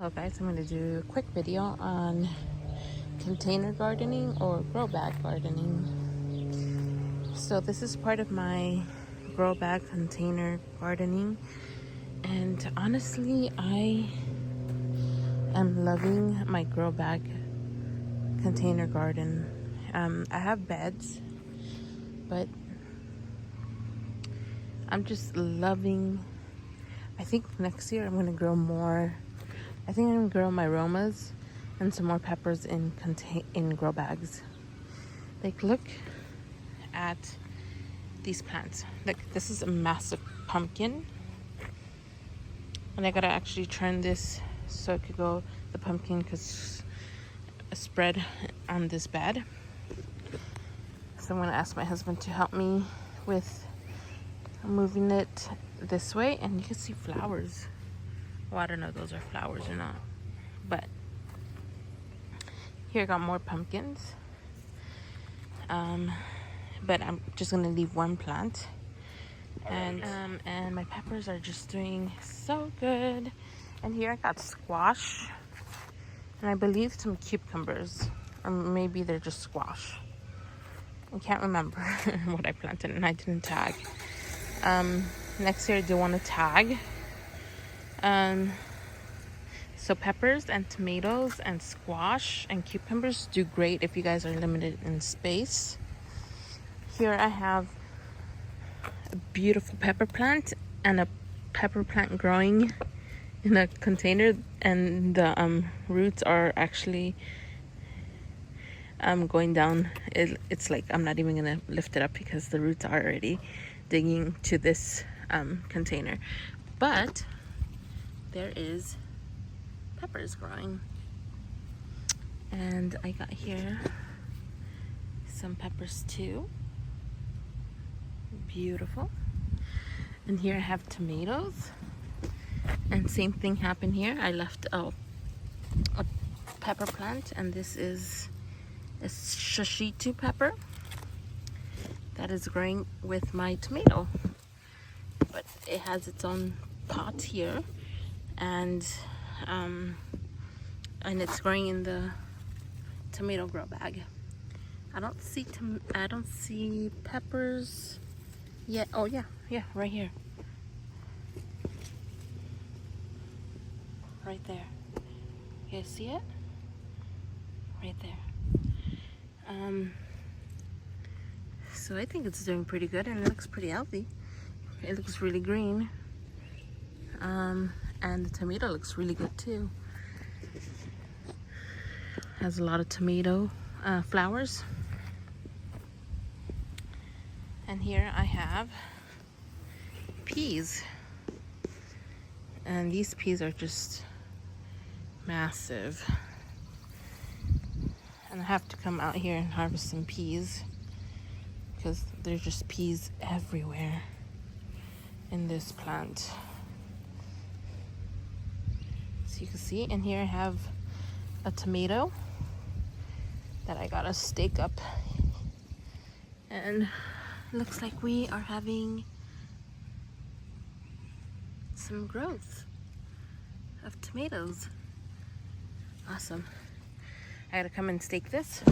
Hello guys, I'm going to do a quick video on container gardening or grow bag gardening. So this is part of my grow bag container gardening, and honestly I am loving my grow bag container garden. I have beds, but I'm just loving. I think next year I'm going to grow more. I think I'm going to grow my aromas and some more peppers in grow bags. Like, look at these plants. Like, this is a massive pumpkin, and I gotta actually turn this so it could go, the pumpkin could spread on this bed. So I'm gonna ask my husband to help me with moving it this way, and you can see flowers. Well, I don't know if those are flowers or not, but here I got more pumpkins. But I'm just gonna leave one plant, and my peppers are just doing so good. And here I got squash, and I believe some cucumbers, or maybe they're just squash. I can't remember what I planted, and I didn't tag. Next year I do want to tag. So peppers and tomatoes and squash and cucumbers do great if you guys are limited in space. Here I have a beautiful pepper plant and a pepper plant growing in a container, and the roots are actually going down. It's like I'm not even gonna lift it up because the roots are already digging to this container. But there is peppers growing, and I got here some peppers too. Beautiful. And here I have tomatoes, and same thing happened here. I left a pepper plant, and this is a shishito pepper that is growing with my tomato, but it has its own pot here, and it's growing in the tomato grow bag. I don't see peppers yet. Oh yeah, right here, right there. You guys see it? Right there. So I think it's doing pretty good, and it looks pretty healthy. It looks really green. And the tomato looks really good too. Has a lot of tomato flowers. And here I have peas. And these peas are just massive. And I have to come out here and harvest some peas because there's just peas everywhere in this plant. So you can see, and here I have a tomato that I gotta stake up, and looks like we are having some growth of tomatoes. Awesome. I gotta come and stake this.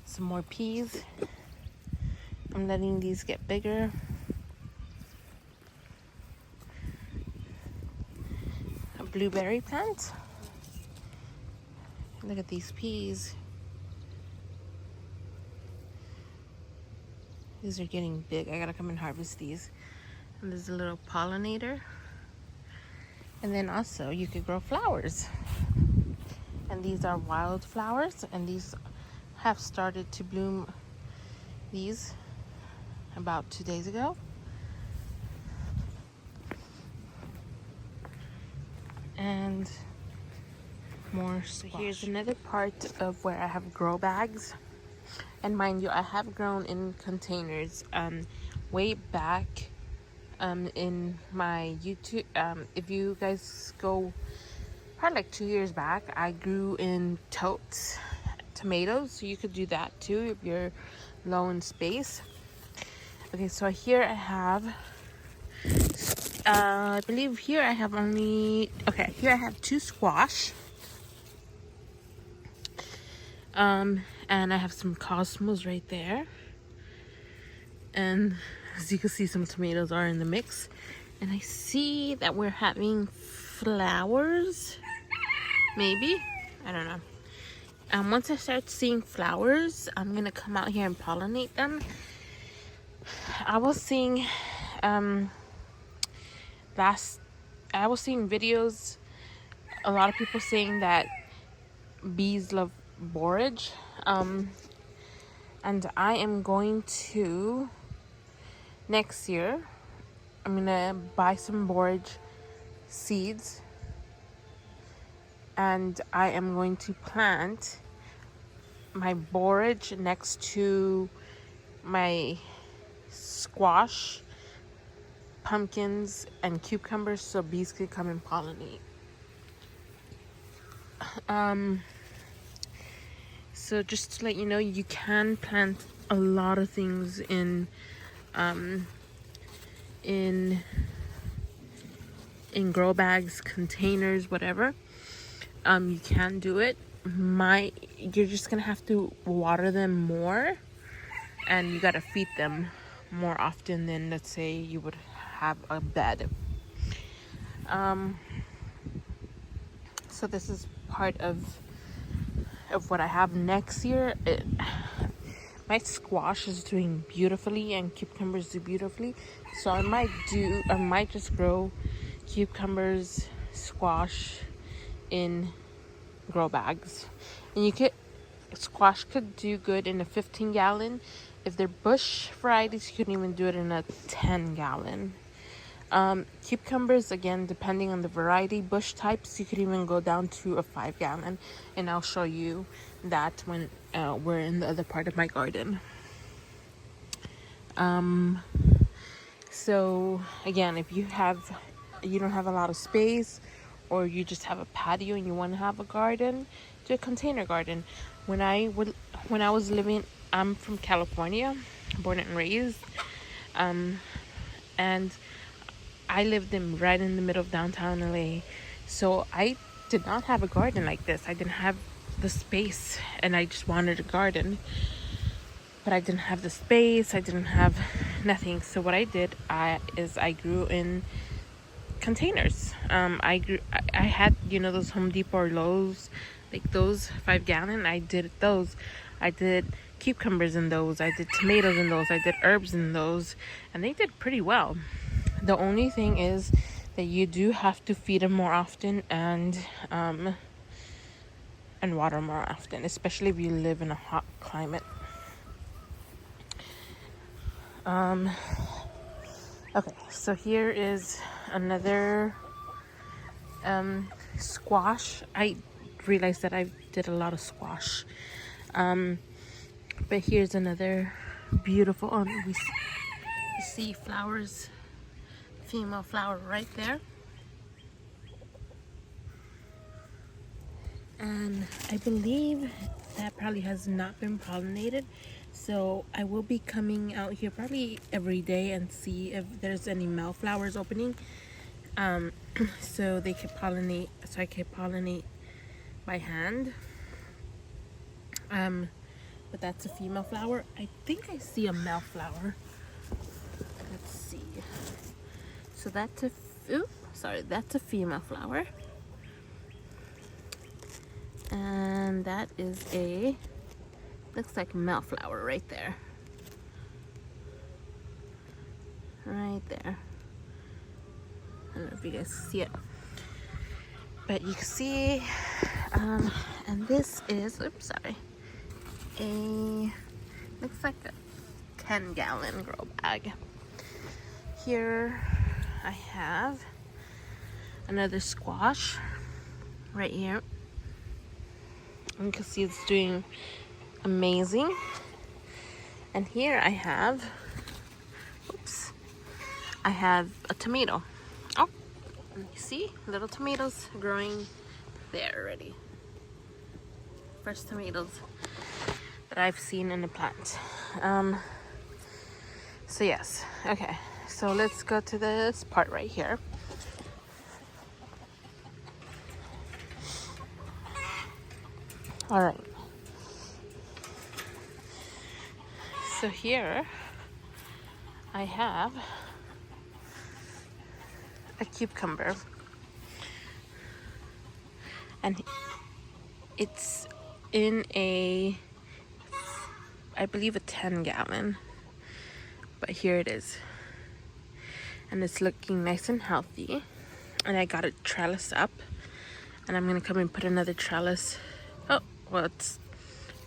Some more peas. I'm letting these get bigger. A blueberry plant. Look at these peas. These are getting big. I gotta come and harvest these. And there's a little pollinator. And then also you could grow flowers. And these are wild flowers, and these have started to bloom, these about 2 days ago. And more squash. So here's another part of where I have grow bags. And mind you, I have grown in containers way back in my YouTube. If you guys go probably like 2 years back, I grew in totes tomatoes, so you could do that too if you're low in space. Okay, so here I have I believe here I have only, okay, here I have 2 squash. And I have some cosmos right there. And as you can see, some tomatoes are in the mix. And I see that we're having flowers. Maybe. I don't know. Once I start seeing flowers, I'm going to come out here and pollinate them. I was seeing, I was seeing videos, a lot of people saying that bees love borage. And I am going to, next year, I'm gonna buy some borage seeds, and I am going to plant my borage next to my squash, pumpkins, and cucumbers so bees can come and pollinate. So just to let you know, you can plant a lot of things in grow bags, containers, whatever. You can do it. You're just gonna have to water them more, and you gotta feed them more often than, let's say, you would have a bed. So this is part of what I have next year. My squash is doing beautifully and cucumbers do beautifully, so I might just grow cucumbers, squash in grow bags. And squash could do good in a 15-gallon. If they're bush varieties, you can even do it in a 10-gallon. Cucumbers, again, depending on the variety, bush types, you could even go down to a 5-gallon, and I'll show you that when we're in the other part of my garden. So again, if you don't have a lot of space, or you just have a patio and you want to have a garden, do a container garden. When I was living, I'm from California, born and raised, and I lived right in the middle of downtown LA. So I did not have a garden like this. I didn't have the space, and I just wanted a garden. But I didn't have the space. I didn't have nothing. So what I did is I grew in containers. I had, those Home Depot or Lowe's, like those 5-gallon. I did those. I did cucumbers in those. I did tomatoes in those. I did herbs in those, and they did pretty well. The only thing is that you do have to feed them more often and water more often, especially if you live in a hot climate. Okay, so here is another squash. I realized that I did a lot of squash, but here's another beautiful. You see flowers, female flower right there, and I believe that probably has not been pollinated. So I will be coming out here probably every day and see if there's any male flowers opening, so they can pollinate. So I can pollinate by hand. But that's a female flower. I think I see a male flower. Let's see. So that's a female flower, and that is looks like male flower right there. Right there. I don't know if you guys see it, but you can see, and this is, looks like a 10-gallon grow bag. Here I have another squash right here. And you can see it's doing amazing. And here I have a tomato. Oh, you see little tomatoes growing there already. First tomatoes that I've seen in the plant. So yes, okay, So let's go to this part right here. All right. So here I have a cucumber, and it's in a, I believe, a 10-gallon, but here it is, and it's looking nice and healthy. And I got it trellis up, and I'm gonna come and put another trellis. Oh, well, it's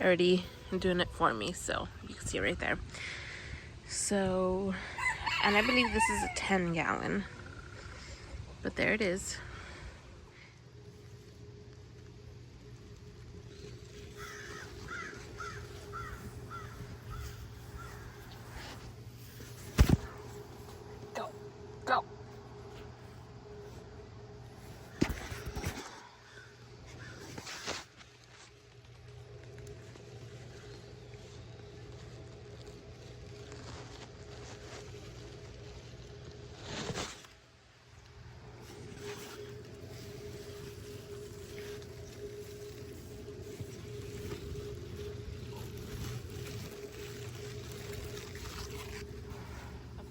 already doing it for me, so you can see it right there. So, and I believe this is a 10-gallon, but there it is. Go, go.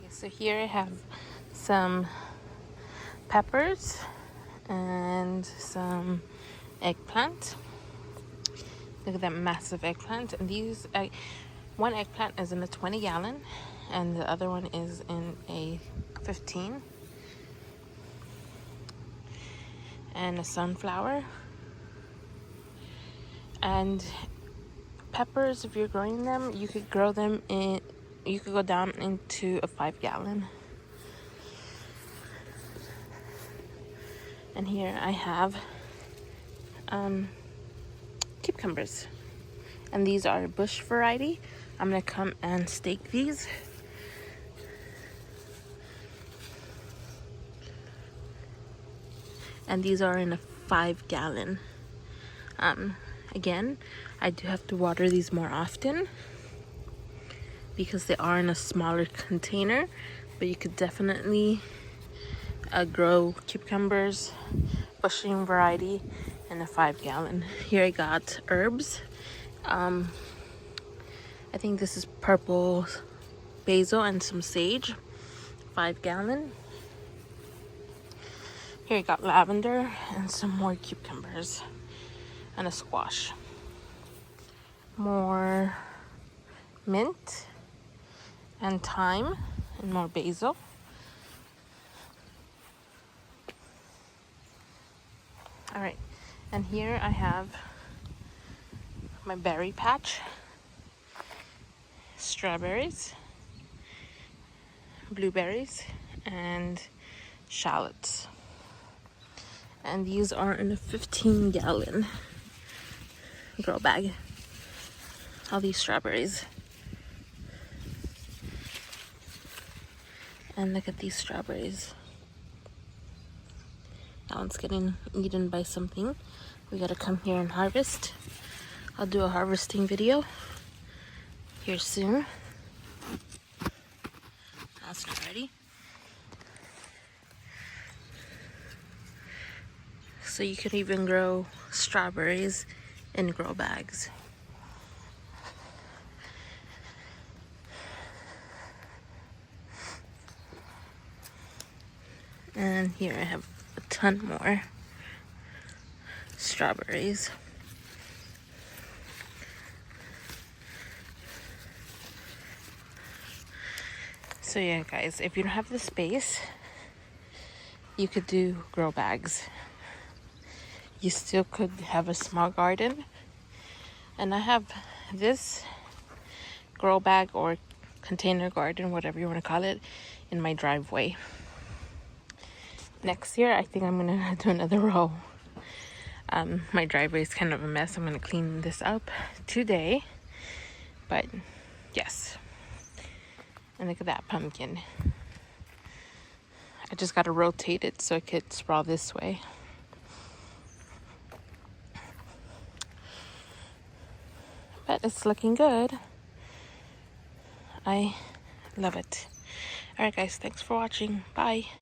So here I have some peppers and some eggplant. Look at that massive eggplant. And these, one eggplant is in a 20-gallon, and the other one is in a 15. And a sunflower. And peppers, if you're growing them, you could grow them in, you could go down into a 5-gallon. And here I have cucumbers, and these are bush variety. I'm gonna come and stake these. And these are in a 5-gallon. Again, I do have to water these more often because they are in a smaller container, but you could definitely grow cucumbers, bushing variety, in a 5-gallon. Here I got herbs. I think this is purple basil and some sage, 5-gallon. Here I got lavender and some more cucumbers and a squash. More mint and thyme and more basil. All right, and here I have my berry patch, strawberries, blueberries, and shallots. And these are in a 15-gallon grow bag. All these strawberries. And look at these strawberries. That one's getting eaten by something. We gotta come here and harvest. I'll do a harvesting video here soon. That's not ready. So you could even grow strawberries in grow bags. And here I have a ton more strawberries. So yeah, guys, if you don't have the space, you could do grow bags. You still could have a small garden. And I have this grow bag or container garden, whatever you want to call it, in my driveway. Next year, I think I'm gonna do another row. My driveway is kind of a mess. I'm gonna clean this up today. But yes. And look at that pumpkin. I just gotta rotate it so it could sprawl this way. But it's looking good. I love it. Alright guys, thanks for watching. Bye.